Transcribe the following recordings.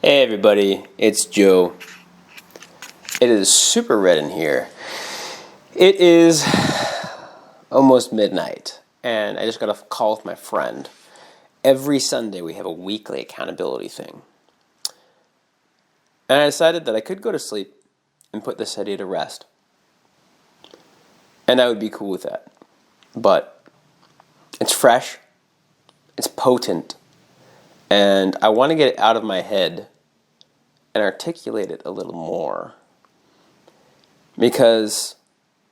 Hey everybody, it's Joe. It is super red in here. It is almost midnight, and I just got a call with my friend. Every Sunday we have a weekly accountability thing. And I decided that I could go to sleep and put this idea to rest. And I would be cool with that. But it's fresh, it's potent, and I want to get it out of my head and articulate it a little more. Because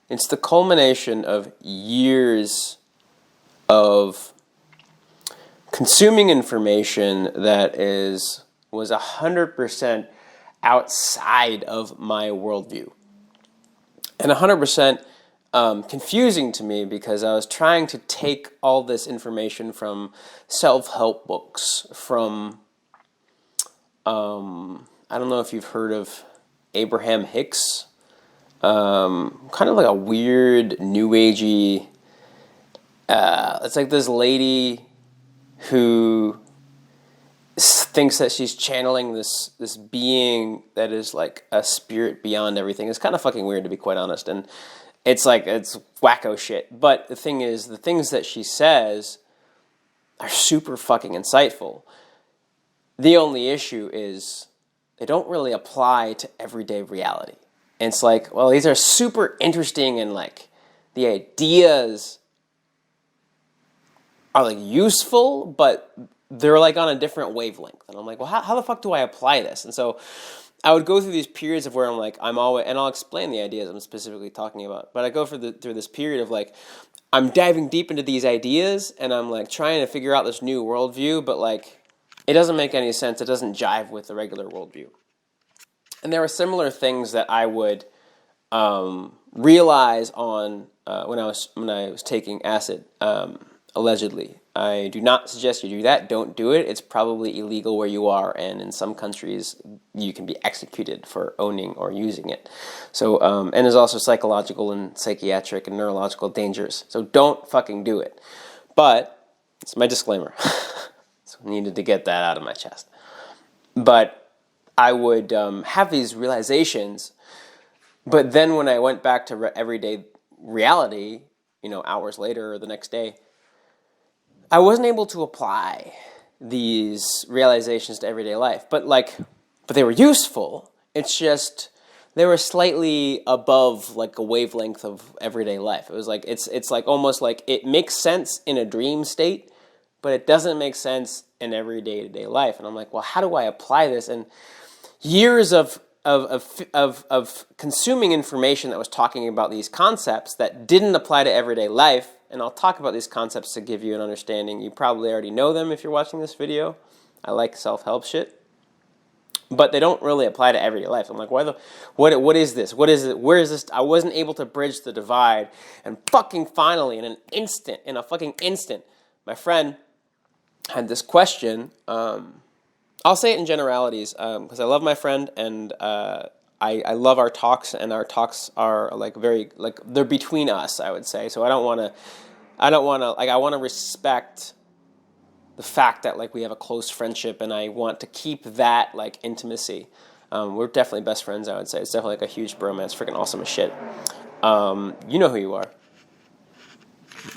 it's the culmination of years of consuming information that was 100% outside of my worldview. And 100% confusing to me because I was trying to take all this information from self-help books, from I don't know if you've heard of Abraham Hicks. Kind of like a weird, new agey. It's like this lady who thinks that she's channeling this being that is like a spirit beyond everything. It's kind of fucking weird, to be quite honest, and it's wacko shit. But the thing is, the things that she says are super fucking insightful. The only issue is they don't really apply to everyday reality. And it's like, well, these are super interesting and like the ideas are like useful, but they're like on a different wavelength. And I'm like, well, how the fuck do I apply this? And so I would go through these periods of where I'm like, and I'll explain the ideas I'm specifically talking about, but I go through this period of like, I'm diving deep into these ideas and I'm like trying to figure out this new worldview, but like, it doesn't make any sense. It doesn't jive with the regular worldview. And there were similar things that I would realize on when I was taking acid, allegedly. I do not suggest you do that. Don't do it. It's probably illegal where you are, and in some countries you can be executed for owning or using it. So, and there's also psychological and psychiatric and neurological dangers. So don't fucking do it. But it's my disclaimer. So I needed to get that out of my chest. But I would have these realizations, but then when I went back to everyday reality, hours later or the next day, I wasn't able to apply these realizations to everyday life. But they were useful. It's just they were slightly above like a wavelength of everyday life. It was like it's like almost like it makes sense in a dream state, but it doesn't make sense in every day-to-day life. And I'm like, well, how do I apply this? And years of consuming information that was talking about these concepts that didn't apply to everyday life, and I'll talk about these concepts to give you an understanding. You probably already know them if you're watching this video. I like self-help shit. But they don't really apply to everyday life. I'm like, what is this? What is it? Where is this? I wasn't able to bridge the divide. And fucking finally, in a fucking instant, my friend had this question. I'll say it in generalities because I love my friend and I love our talks, and our talks are like very like they're between us, I would say. So I want to respect the fact that like we have a close friendship, and I want to keep that like intimacy. We're definitely best friends, I would say. It's definitely like a huge bromance, freaking awesome as shit. You know who you are.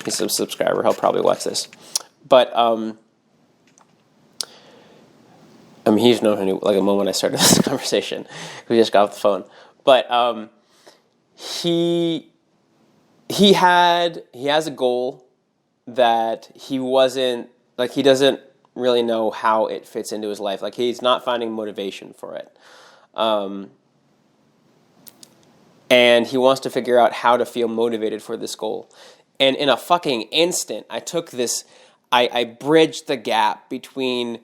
He's a subscriber. He'll probably watch this, but he's known like a moment I started this conversation. We just got off the phone, but he has a goal that he doesn't really know how it fits into his life. Like he's not finding motivation for it, and he wants to figure out how to feel motivated for this goal. And in a fucking instant, I took this. I bridged the gap between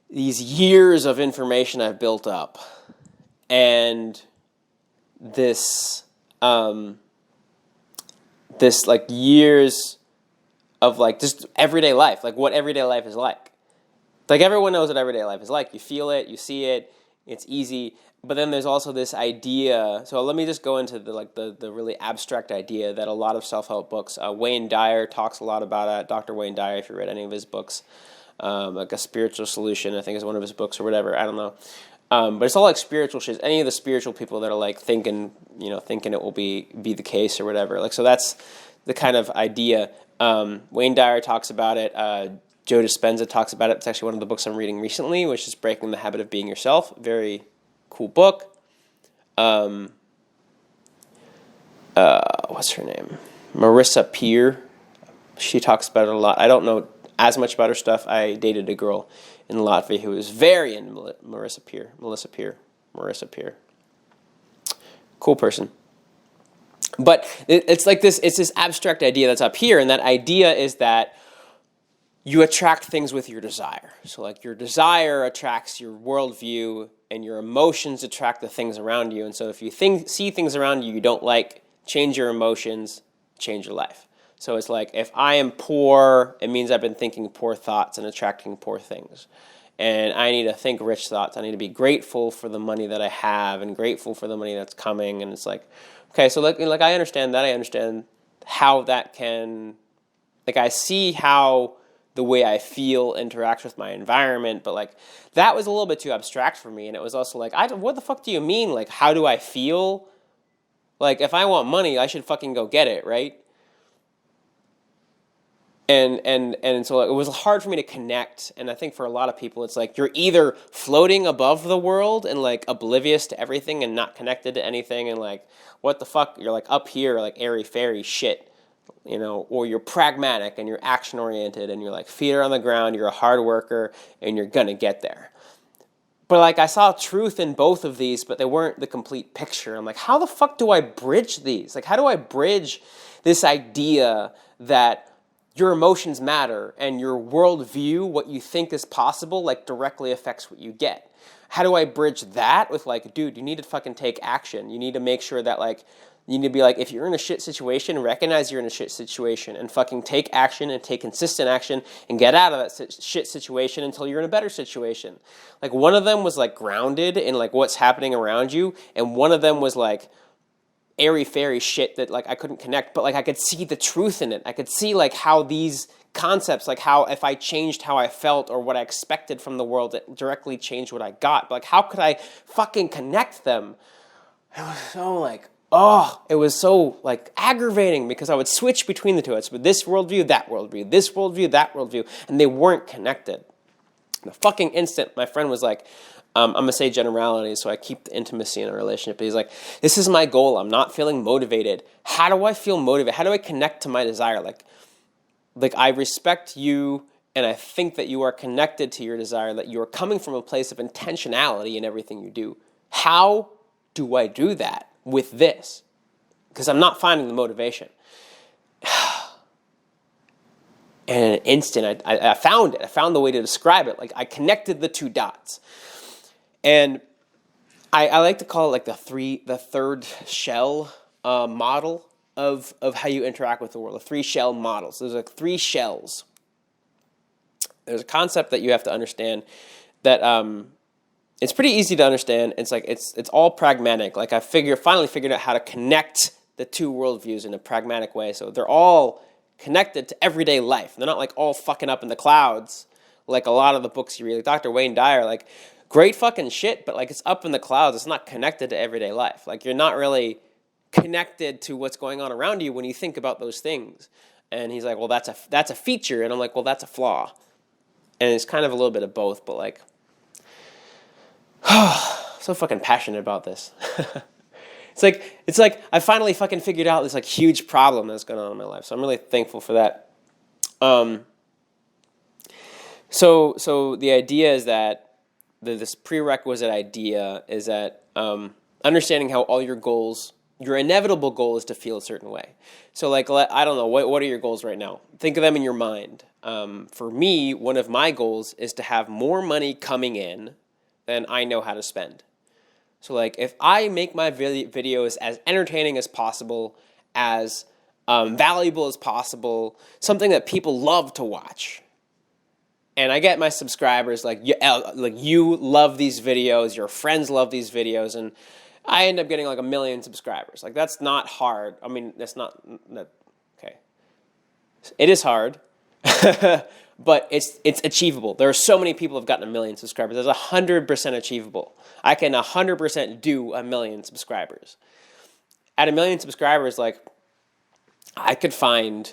these years of information I've built up and this like years of like just everyday life, like what everyday life is like. Like everyone knows what everyday life is like. You feel it, you see it, It's easy. But then there's also this idea. So let me just go into the really abstract idea that a lot of self-help books, Wayne Dyer talks a lot about it. Dr. Wayne Dyer, if you read any of his books, like A Spiritual Solution, I think is one of his books or whatever. I don't know. But it's all like spiritual shit. Any of the spiritual people that are like thinking it will be the case or whatever. Like, so that's the kind of idea. Wayne Dyer talks about it. Joe Dispenza talks about it. It's actually one of the books I'm reading recently, which is Breaking the Habit of Being Yourself. Very cool book. What's her name? Marissa Peer. She talks about it a lot. I don't know as much about her stuff. I dated a girl in Latvia who was very into Marissa Peer. Cool person. But it's like this. It's this abstract idea that's up here, and that idea is that you attract things with your desire. So like your desire attracts your worldview, and your emotions attract the things around you. And so if you see things around you don't like, change your emotions, change your life. So it's like, if I am poor, it means I've been thinking poor thoughts and attracting poor things. And I need to think rich thoughts. I need to be grateful for the money that I have and grateful for the money that's coming. And it's like, okay, so like I understand that. I understand how that can, like I see how the way I feel interacts with my environment, but like that was a little bit too abstract for me. And it was also like, what the fuck do you mean? Like, how do I feel? Like, if I want money, I should fucking go get it, right? And so it was hard for me to connect. And I think for a lot of people, it's like you're either floating above the world and like oblivious to everything and not connected to anything, and like, what the fuck? You're like up here, like airy-fairy shit. Or you're pragmatic and you're action-oriented and you're like feet are on the ground, you're a hard worker, and you're going to get there. But like I saw truth in both of these, but they weren't the complete picture. I'm like, how the fuck do I bridge these? Like, how do I bridge this idea that your emotions matter and your worldview, what you think is possible, like directly affects what you get? How do I bridge that with like, dude, you need to fucking take action. You need to make sure that like, you need to be like, if you're in a shit situation, recognize you're in a shit situation and fucking take action and take consistent action and get out of that shit situation until you're in a better situation. Like, one of them was like grounded in like what's happening around you, and one of them was like airy-fairy shit that like I couldn't connect, but like I could see the truth in it. I could see like how these concepts, like how if I changed how I felt or what I expected from the world, it directly changed what I got. But like, how could I fucking connect them? It was so like, it was so like aggravating because I would switch between the two. It's this worldview, that worldview, this worldview, that worldview, and they weren't connected. The fucking instant my friend was like, I'm going to say generalities so I keep the intimacy in a relationship. But he's like, this is my goal. I'm not feeling motivated. How do I feel motivated? How do I connect to my desire? Like I respect you, and I think that you are connected to your desire, that you are coming from a place of intentionality in everything you do. How do I do that with this? Because I'm not finding the motivation. And in an instant, I found it. I found the way to describe it. Like, I connected the two dots. And I like to call it like the third shell model of how you interact with the world. The 3 shell models. There's like 3 shells. There's a concept that you have to understand that it's pretty easy to understand. It's like it's all pragmatic. Like I finally figured out how to connect the 2 worldviews in a pragmatic way. So they're all connected to everyday life. They're not like all fucking up in the clouds like a lot of the books you read. Like Dr. Wayne Dyer, like great fucking shit, but like it's up in the clouds. It's not connected to everyday life. Like you're not really connected to what's going on around you when you think about those things. And he's like, well, that's a feature. And I'm like, well, that's a flaw. And it's kind of a little bit of both, but like, so fucking passionate about this. It's like I finally fucking figured out this like huge problem that's going on in my life. So I'm really thankful for that. So the idea is that this prerequisite idea is that understanding how all your goals, your inevitable goal is to feel a certain way. So like, I don't know, what are your goals right now? Think of them in your mind. For me, one of my goals is to have more money coming in than I know how to spend. So like, if I make my videos as entertaining as possible, as valuable as possible, something that people love to watch, And I get my subscribers like you love these videos, your friends love these videos, and I end up getting like 1 million subscribers. Like that's not hard. I mean, that's not okay. It is hard, but it's achievable. There are so many people who've gotten 1 million subscribers. That's 100% achievable. I can 100% do 1 million subscribers. At 1 million subscribers, like I could find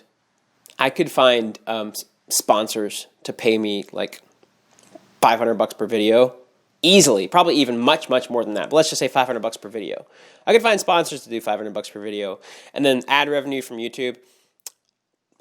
sponsors to pay me like $500 per video easily, probably even much more than that, but let's just say $500 per video. I could find sponsors to do $500 per video, and then ad revenue from YouTube,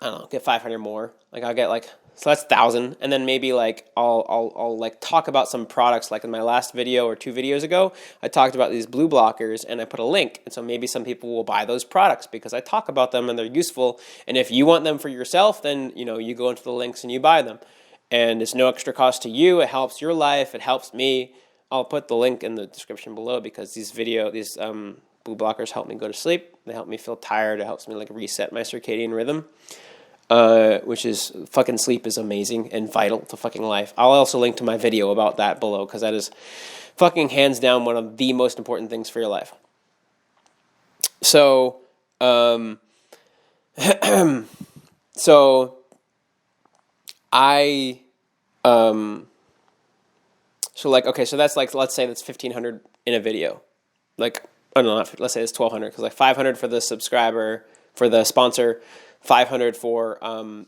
I don't know, get 500 more. Like I'll get like, so that's 1,000, and then maybe like I'll like talk about some products. Like in my last video or 2 videos ago, I talked about these blue blockers and I put a link, and so maybe some people will buy those products because I talk about them and they're useful. And if you want them for yourself, then you go into the links and you buy them, and it's no extra cost to you. It helps your life. It helps me. I'll put the link in the description below because these blue blockers help me go to sleep. They help me feel tired. It helps me like reset my circadian rhythm. Which is fucking sleep is amazing and vital to fucking life. I'll also link to my video about that below because that is fucking hands down one of the most important things for your life. So, so like, okay, so that's like, let's say that's 1,500 in a video. Like, oh no, let's say it's 1,200 because like 500 for the subscriber, for the sponsor, 500 for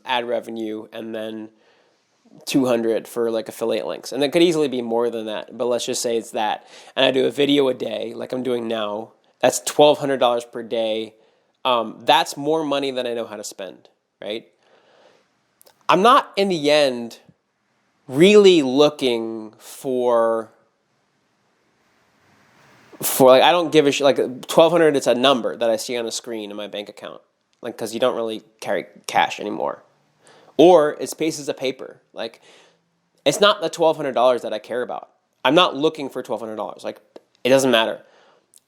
ad revenue, and then 200 for like affiliate links. And it could easily be more than that, but let's just say it's that. And I do a video a day like I'm doing now. That's $1,200 per day. That's more money than I know how to spend, right? I'm not, in the end, really looking for like, I don't give a shit. Like 1,200, it's a number that I see on a screen in my bank account. Like, because you don't really carry cash anymore. Or it's pieces of paper. Like, it's not the $1,200 that I care about. I'm not looking for $1,200. Like, it doesn't matter.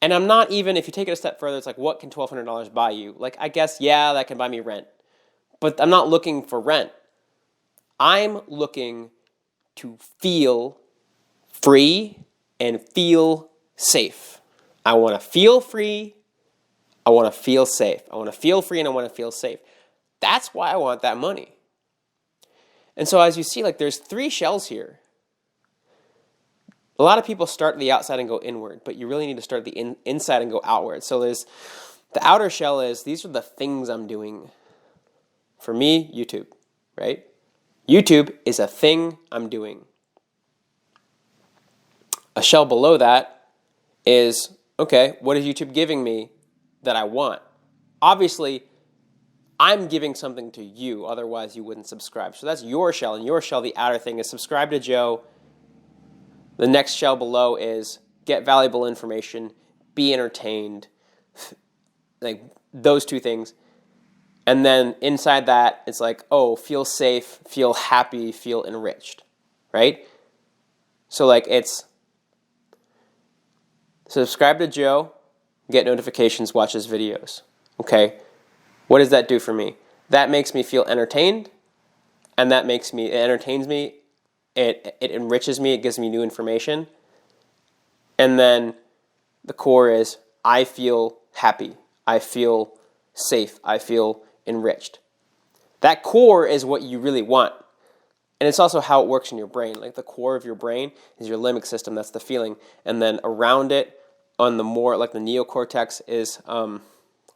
And I'm not even, if you take it a step further, it's like, what can $1,200 buy you? Like, I guess, yeah, that can buy me rent. But I'm not looking for rent. I'm looking to feel free and feel safe. I want to feel free. I want to feel safe. I want to feel free and I want to feel safe. That's why I want that money. And so as you see, like there's 3 shells here. A lot of people start at the outside and go inward, but you really need to start at the inside and go outward. So there's the outer shell is, these are the things I'm doing. For me, YouTube, right? YouTube is a thing I'm doing. A shell below that is, okay, what is YouTube giving me that I want? Obviously, I'm giving something to you, otherwise you wouldn't subscribe. So that's your shell, and your shell, the outer thing, is subscribe to Joe. The next shell below is get valuable information, be entertained, like those 2 things. And then inside that, it's like, oh, feel safe, feel happy, feel enriched, right? So like it's subscribe to Joe, get notifications, watch his videos. Okay, what does that do for me? That makes me feel entertained, and it entertains me, it enriches me, it gives me new information. And then the core is I feel happy, I feel safe, I feel enriched. That core is what you really want. And it's also how it works in your brain. Like the core of your brain is your limbic system, that's the feeling. And then around it, on the more, like the neocortex is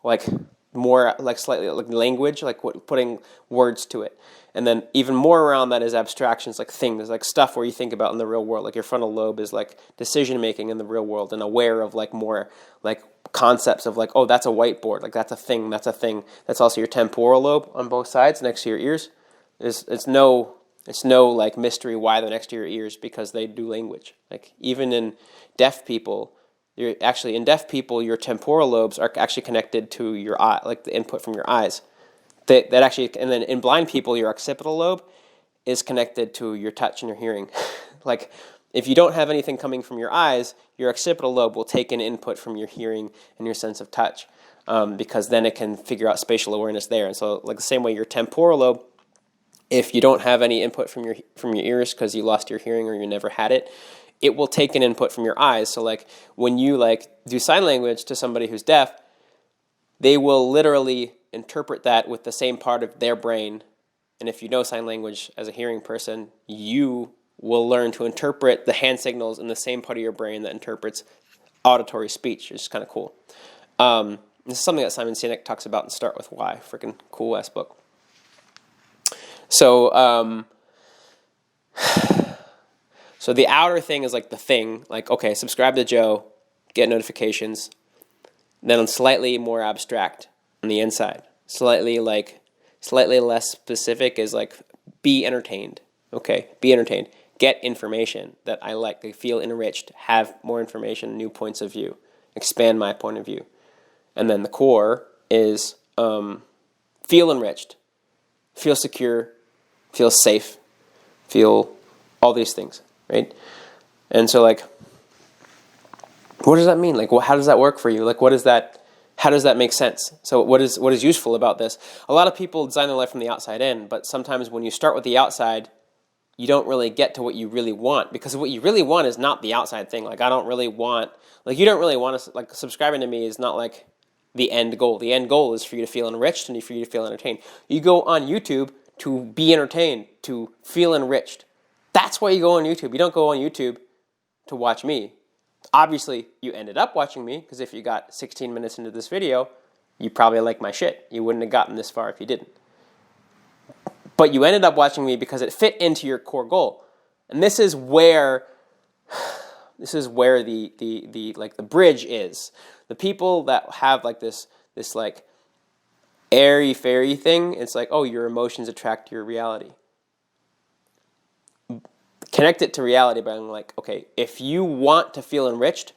like more, like slightly like language, like putting words to it. And then even more around that is abstractions, like things, like stuff where you think about in the real world. Like your frontal lobe is like decision making in the real world and aware of like more like concepts of like, oh, that's a whiteboard, like that's a thing, that's a thing. That's also your temporal lobe on both sides next to your ears. It's no like mystery why they're next to your ears, because they do language. Like even in deaf people, your temporal lobes are actually connected to your eye, like the input from your eyes. That actually, and then in blind people, your occipital lobe is connected to your touch and your hearing. Like if you don't have anything coming from your eyes, your occipital lobe will take in input from your hearing and your sense of touch, because then it can figure out spatial awareness there. And so like the same way your temporal lobe If you don't have any input from your ears because you lost your hearing or you never had it, it will take an input from your eyes. So like when you like do sign language to somebody who's deaf, they will literally interpret that with the same part of their brain. And if you know sign language as a hearing person, you will learn to interpret the hand signals in the same part of your brain that interprets auditory speech, which is kind of cool. This is something that Simon Sinek talks about in Start With Why. Freaking cool ass book. So, so the outer thing is like the thing, like, okay, subscribe to Joe, get notifications. Then on slightly more abstract on the inside, slightly less specific is like, be entertained. Okay, be entertained. Get information that I like. I feel enriched, have more information, new points of view, expand my point of view. And then the core is feel enriched, feel secure, feel safe, feel all these things, right? And so like, what does that mean? Like, how does that work for you? Like, how does that make sense? So what is useful about this? A lot of people design their life from the outside in, but sometimes when you start with the outside, you don't really get to what you really want, because what you really want is not the outside thing. Like, you don't really want to, like, subscribing to me is not like the end goal. The end goal is for you to feel enriched and for you to feel entertained. You go on YouTube to be entertained, to feel enriched. That's why you go on YouTube. You don't go on YouTube to watch me. Obviously, you ended up watching me, because if you got 16 minutes into this video, you probably like my shit. You wouldn't have gotten this far if you didn't. But you ended up watching me because it fit into your core goal. And this is where the like the bridge is. The people that have like this like airy-fairy thing, it's like, oh, your emotions attract your reality. Connect it to reality by being like, okay, if you want to feel enriched,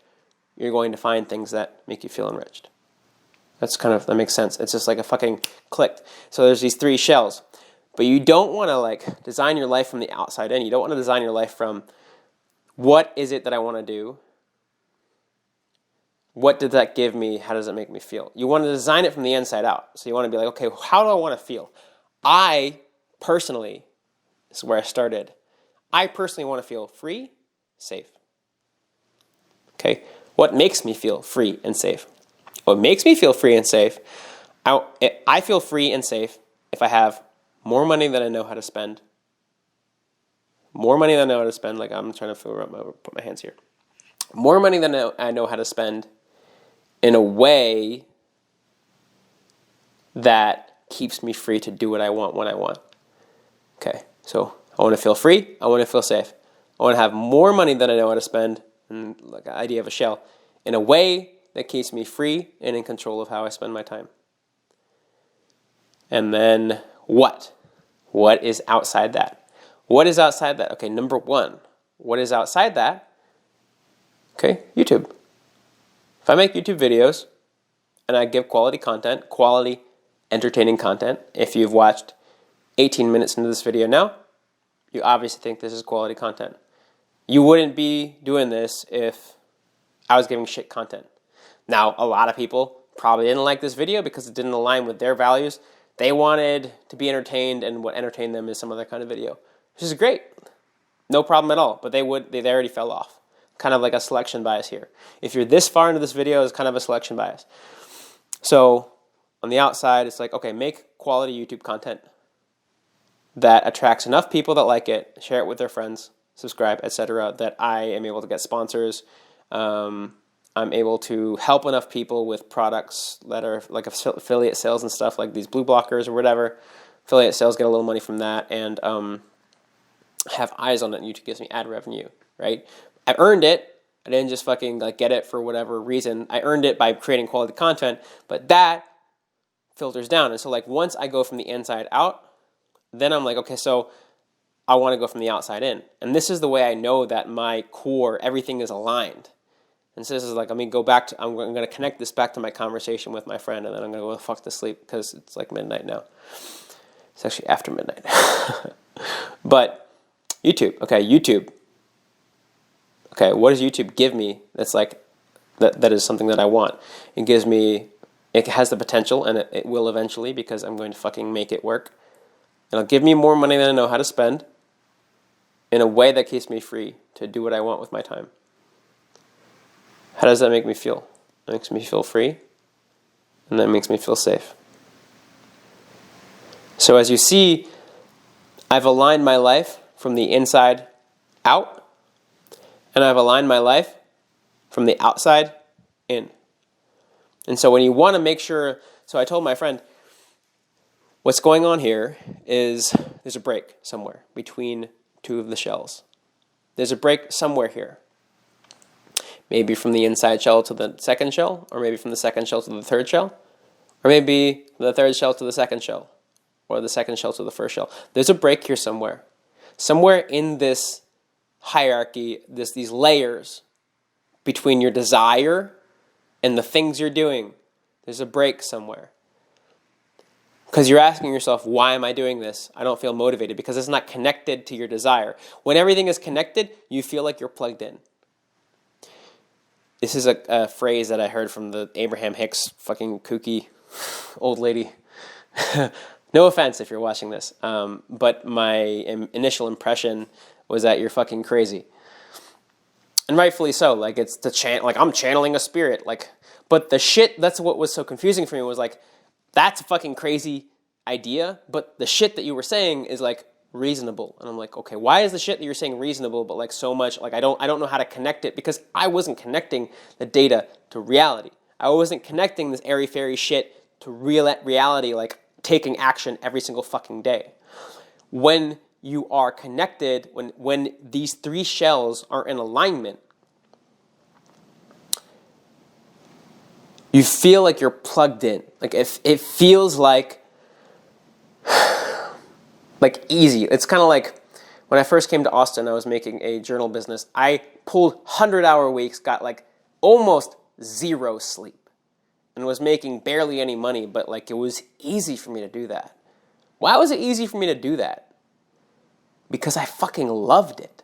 you're going to find things that make you feel enriched. That makes sense. It's just like a fucking click. So there's these three shells. But you don't want to like design your life from the outside in. You don't want to design your life from, what is it that I want to do? What did that give me? How does it make me feel? You want to design it from the inside out. So you want to be like, okay, how do I want to feel? I personally, this is where I started, I personally want to feel free, safe. Okay, what makes me feel free and safe? What makes me feel free and safe, I feel free and safe if I have more money than I know how to spend. More money than I know how to spend, like I'm trying to put my hands here. More money than I know how to spend in a way that keeps me free to do what I want when I want. Okay, so I want to feel free, I want to feel safe. I want to have more money than I know how to spend, and like an idea of a shell, in a way that keeps me free and in control of how I spend my time. And then what? What is outside that? What is outside that? Okay, number one, what is outside that? Okay, YouTube. If I make YouTube videos and I give quality content, quality entertaining content, if you've watched 18 minutes into this video now, you obviously think this is quality content. You wouldn't be doing this if I was giving shit content. Now, a lot of people probably didn't like this video because it didn't align with their values. They wanted to be entertained, and what entertained them is some other kind of video, which is great. No problem at all, but they already fell off. Kind of like a selection bias here. If you're this far into this video, it's kind of a selection bias. So on the outside, it's like, okay, make quality YouTube content that attracts enough people that like it, share it with their friends, subscribe, etc., that I am able to get sponsors. I'm able to help enough people with products that are like affiliate sales and stuff, like these blue blockers or whatever. Affiliate sales, get a little money from that, and have eyes on it, and YouTube gives me ad revenue, right? I earned it. I didn't just fucking like get it for whatever reason. I earned it by creating quality content, but that filters down. And so like once I go from the inside out, then I'm like, okay, so I want to go from the outside in. And this is the way I know that my core, everything is aligned. And so this is like, I'm going to connect this back to my conversation with my friend, and then I'm going to go fuck to sleep because it's like midnight now. It's actually after midnight. But YouTube, okay, YouTube. Okay, what does YouTube give me that's like, that is something that I want? It has the potential, and it will eventually, because I'm going to fucking make it work. It'll give me more money than I know how to spend in a way that keeps me free to do what I want with my time. How does that make me feel? It makes me feel free, and that makes me feel safe. So as you see, I've aligned my life from the inside out, and I've aligned my life from the outside in. And so when you want to make sure, so I told my friend, what's going on here is there's a break somewhere between two of the shells. There's a break somewhere here. Maybe from the inside shell to the second shell, or maybe from the second shell to the third shell, or maybe the third shell to the second shell, or the second shell to the first shell. There's a break here somewhere. Somewhere in this hierarchy, these layers between your desire and the things you're doing. There's a break somewhere. Because you're asking yourself, why am I doing this? I don't feel motivated because it's not connected to your desire. When everything is connected, you feel like you're plugged in. This is a phrase that I heard from the Abraham Hicks fucking kooky old lady. No offense if you're watching this, but my initial impression was that you're fucking crazy. And rightfully so. Like, it's like I'm channeling a spirit. Like, but the shit, that's what was so confusing for me, was like, that's a fucking crazy idea, but the shit that you were saying is like reasonable. And I'm like, okay, why is the shit that you're saying reasonable, but like so much, like I don't know how to connect it, because I wasn't connecting the data to reality. I wasn't connecting this airy-fairy shit to reality, like taking action every single fucking day. When you are connected, when these three shells are in alignment, you feel like you're plugged in. Like if it feels like easy. It's kind of like when I first came to Austin, I was making a journal business. I pulled 100-hour weeks, got like almost zero sleep, and was making barely any money, but like it was easy for me to do that. Why was it easy for me to do that? Because I fucking loved it.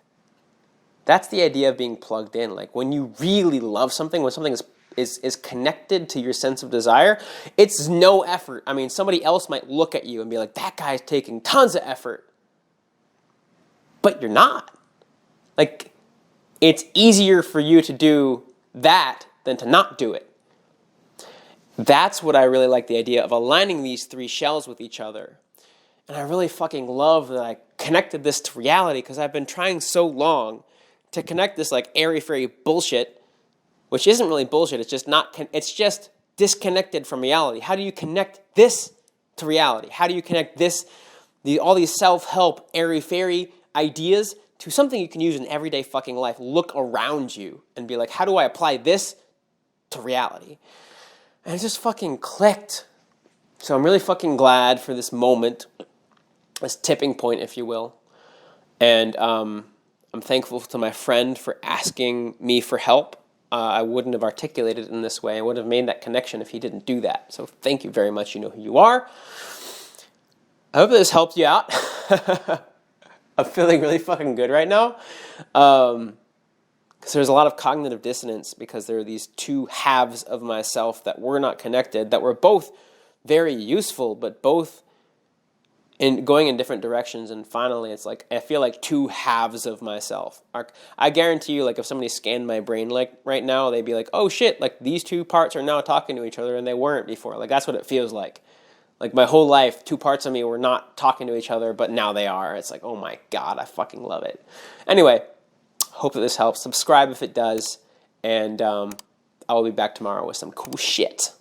That's the idea of being plugged in. Like when you really love something, when something is connected to your sense of desire, it's no effort. I mean, somebody else might look at you and be like, that guy's taking tons of effort. But you're not. Like, it's easier for you to do that than to not do it. That's what I really like, the idea of aligning these three shells with each other. And I really fucking love that I connected this to reality, because I've been trying so long to connect this like airy-fairy bullshit, which isn't really bullshit. It's just disconnected from reality. How do you connect this to reality? How do you connect all these self-help airy-fairy ideas to something you can use in everyday fucking life? Look around you and be like, how do I apply this to reality? And it just fucking clicked. So I'm really fucking glad for this moment, this tipping point, if you will. And I'm thankful to my friend for asking me for help. I wouldn't have articulated it in this way. I wouldn't have made that connection if he didn't do that. So thank you very much. You know who you are. I hope this helped you out. I'm feeling really fucking good right now. Because there's a lot of cognitive dissonance, because there are these two halves of myself that were not connected, that were both very useful, but both going in different directions. And finally, it's like, I feel like two halves of myself. I guarantee you, like, if somebody scanned my brain like right now, they'd be like, oh shit, like these two parts are now talking to each other and they weren't before. Like, that's what it feels like. Like my whole life, two parts of me were not talking to each other, but now they are. It's like, oh my God, I fucking love it. Anyway, hope that this helps. Subscribe if it does. And I will be back tomorrow with some cool shit.